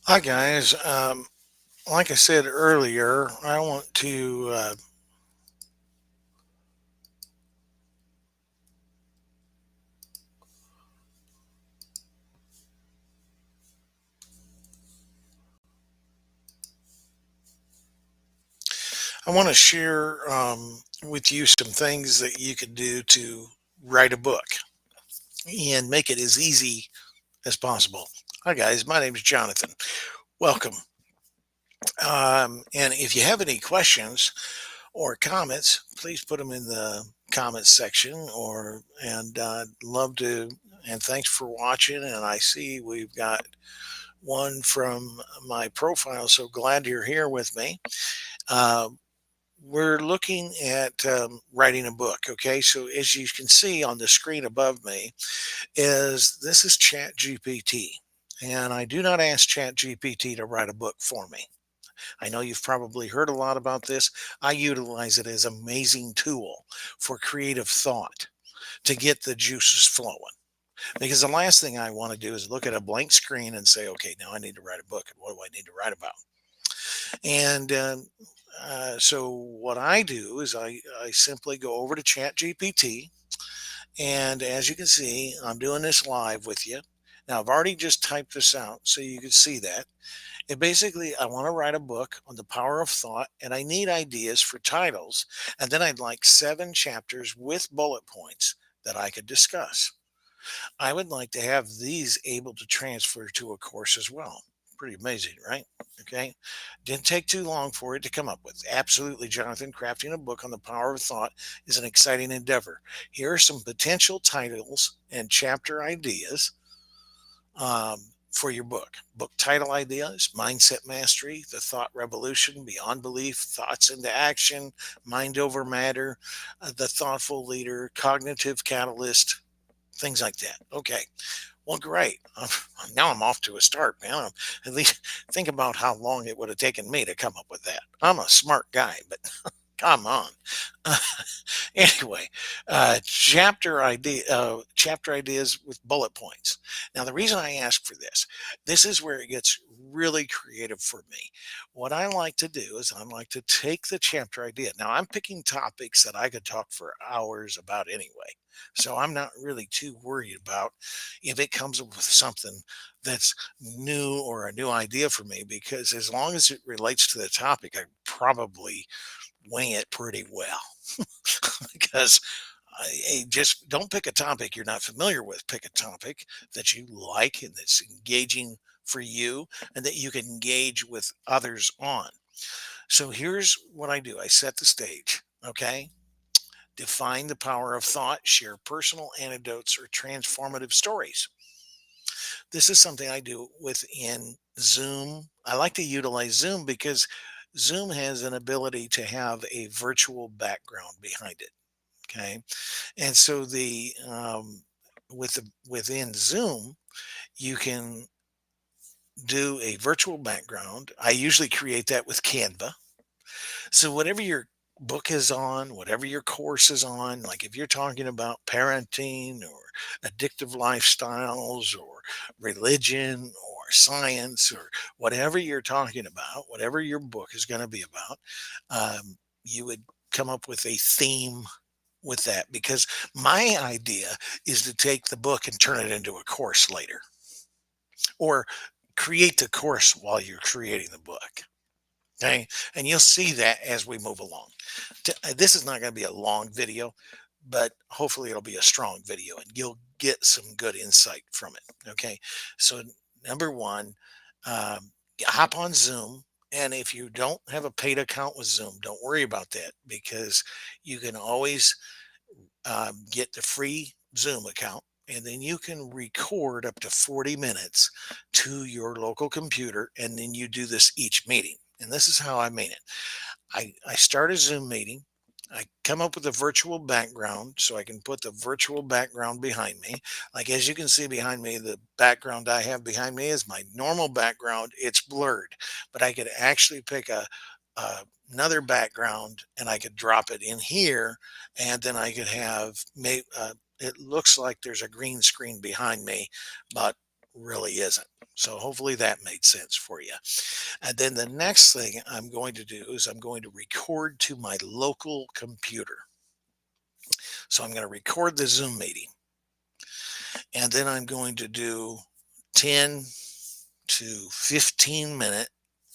Hi guys. Like I said earlier, I want to share with you some things that you could do to write a book and make it as easy as possible. Hi guys, my name is Jonathan. Welcome. And if you have any questions or comments, please put them in the comments section. Love to. And thanks for watching. And I see we've got one from my profile. So glad you're here with me. Uh, we're looking at writing a book. Okay, so as you can see on the screen above me, is this is Chat GPT, and I do not ask Chat GPT to write a book for me. I know you've probably heard a lot about this. I utilize it as an amazing tool for creative thought to get the juices flowing. Because the last thing I want to do is look at a blank screen and say, okay, now I need to write a book. And what do I need to write about? So what I do is I simply go over to Chat GPT. And as you can see, I'm doing this live with you. Now, I've already just typed this out so you can see that. And basically, I want to write a book on the power of thought, and I need ideas for titles. And then I'd like 7 chapters with bullet points that I could discuss. I would like to have these able to transfer to a course as well. Pretty amazing, right? Okay. Didn't take too long for it to come up with. Absolutely, Jonathan. Crafting a book on the power of thought is an exciting endeavor. Here are some potential titles and chapter ideas for your book. Book title ideas: Mindset Mastery, The Thought Revolution, Beyond Belief, Thoughts into Action, Mind Over Matter, The Thoughtful Leader, Cognitive Catalyst, things like that. Okay. Well, great. Now I'm off to a start, man. At least think about how long it would have taken me to come up with that. I'm a smart guy, but come on. Anyway, chapter ideas with bullet points. Now, the reason I ask for this is where it gets really creative for me. What I like to do is I like to take the chapter idea. Now, I'm picking topics that I could talk for hours about anyway. So I'm not really too worried about if it comes up with something that's new or a new idea for me, because as long as it relates to the topic, I probably wing it pretty well. Because just don't pick a topic you're not familiar with. Pick a topic that you like and that's engaging for you and that you can engage with others on. So here's what I do: I set the stage. Okay. Define the power of thought, share personal anecdotes or transformative stories. This is something I do within Zoom. I like to utilize Zoom because Zoom has an ability to have a virtual background behind it. Okay. And so within Zoom, you can do a virtual background. I usually create that with Canva. So whatever your book is on, whatever your course is on, like if you're talking about parenting or addictive lifestyles or religion or science or whatever you're talking about, whatever your book is going to be about, you would come up with a theme with that, because my idea is to take the book and turn it into a course later, or create the course while you're creating the book. Okay. And you'll see that as we move along. This is not going to be a long video, but hopefully it'll be a strong video and you'll get some good insight from it. Okay. So, number one, hop on Zoom. And if you don't have a paid account with Zoom, don't worry about that, because you can always get the free Zoom account, and then you can record up to 40 minutes to your local computer. And then you do this each meeting. And this is how I mean it. I start a Zoom meeting. I come up with a virtual background so I can put the virtual background behind me. Like as you can see behind me, the background I have behind me is my normal background. It's blurred, but I could actually pick a another background and I could drop it in here, and then I could have it looks like there's a green screen behind me, but really isn't. So hopefully that made sense for you. And then the next thing I'm going to do is I'm going to record to my local computer. So I'm going to record the Zoom meeting, and then I'm going to do 10 to 15-minute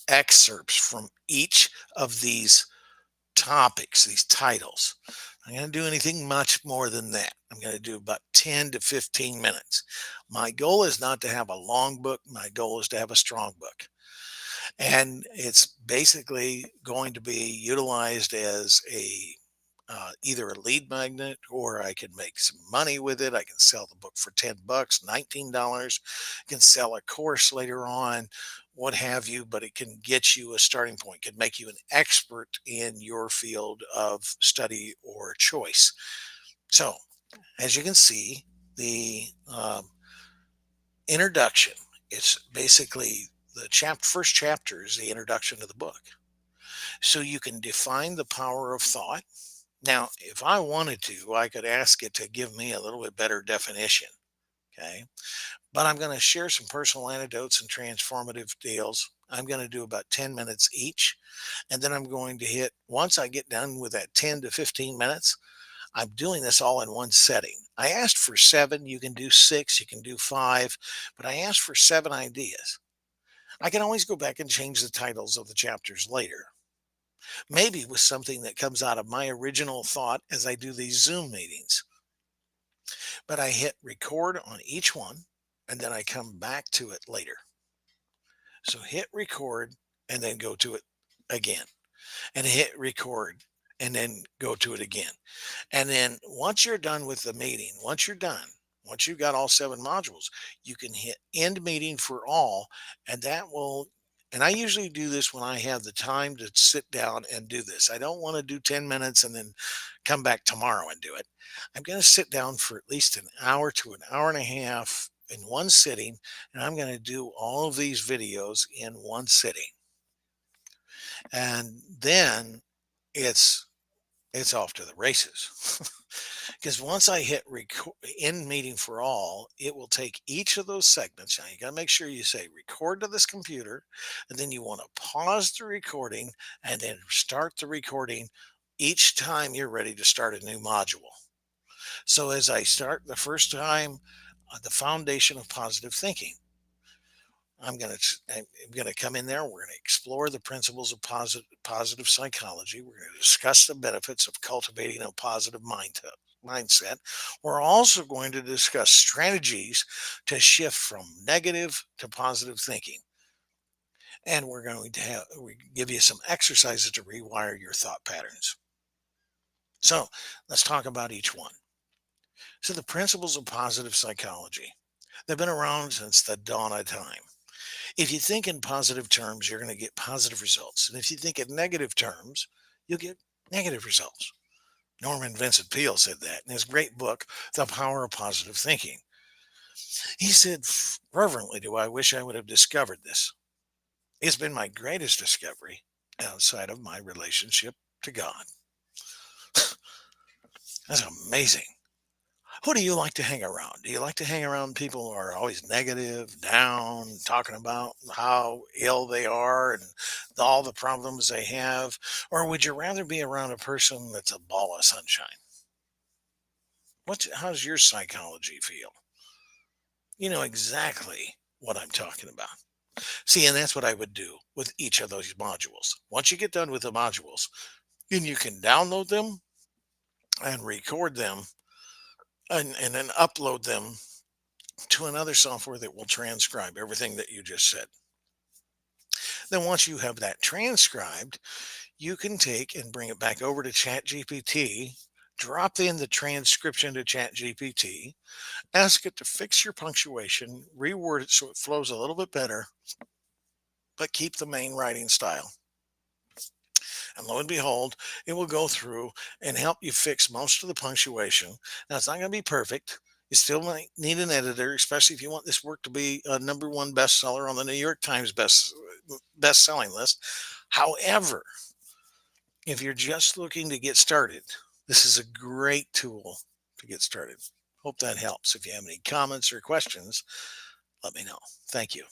excerpts from each of these topics, these titles. I'm going to do anything much more than that. I'm going to do about 10 to 15 minutes. My goal is not to have a long book. My goal is to have a strong book. And it's basically going to be utilized as a either a lead magnet, or I can make some money with it. I can sell the book for 10 bucks, $19. Can sell a course later on, what have you, but it can get you a starting point, can make you an expert in your field of study or choice. So, as you can see, the introduction, it's basically the first chapter is the introduction to the book. So you can define the power of thought. Now, if I wanted to, I could ask it to give me a little bit better definition. Okay. But I'm going to share some personal anecdotes and transformative deals. I'm going to do about 10 minutes each. And then I'm going to hit, once I get done with that 10 to 15 minutes, I'm doing this all in one setting. I asked for seven. You can do six, you can do five, but I asked for seven ideas. I can always go back and change the titles of the chapters later, maybe with something that comes out of my original thought as I do these Zoom meetings. But I hit record on each one, and then I come back to it later. So hit record and then go to it again, and hit record and then go to it again. And then once you're done with the meeting, once you've got all seven modules, you can hit end meeting for all. And that will, and I usually do this when I have the time to sit down and do this. I don't want to do 10 minutes and then come back tomorrow and do it. I'm going to sit down for at least an hour to an hour and a half in one sitting, and I'm going to do all of these videos in one sitting. And then it's it's off to the races. Because once I hit end meeting for all, it will take each of those segments. Now you got to make sure you say record to this computer, and then you want to pause the recording and then start the recording each time you're ready to start a new module. So as I start the first time, the foundation of positive thinking. I'm going to come in there. We're going to explore the principles of positive psychology. We're going to discuss the benefits of cultivating a positive mindset. We're also going to discuss strategies to shift from negative to positive thinking. And we're going to give you some exercises to rewire your thought patterns. So let's talk about each one. So the principles of positive psychology, they've been around since the dawn of time. If you think in positive terms, you're going to get positive results. And if you think in negative terms, you'll get negative results. Norman Vincent Peale said that in his great book, The Power of Positive Thinking. He said, fervently, do I wish I would have discovered this. It's been my greatest discovery outside of my relationship to God. That's amazing. Who do you like to hang around? Do you like to hang around people who are always negative, down, talking about how ill they are and all the problems they have? Or would you rather be around a person that's a ball of sunshine? How's your psychology feel? You know exactly what I'm talking about. See, and that's what I would do with each of those modules. Once you get done with the modules, then you can download them and record them, and then upload them to another software that will transcribe everything that you just said. Then once you have that transcribed, you can take and bring it back over to ChatGPT, drop in the transcription to ChatGPT, ask it to fix your punctuation, reword it so it flows a little bit better, but keep the main writing style. And lo and behold, it will go through and help you fix most of the punctuation. Now, it's not going to be perfect. You still might need an editor, especially if you want this work to be a number one bestseller on the New York Times best selling list. However, if you're just looking to get started, this is a great tool to get started. Hope that helps. If you have any comments or questions, let me know. Thank you.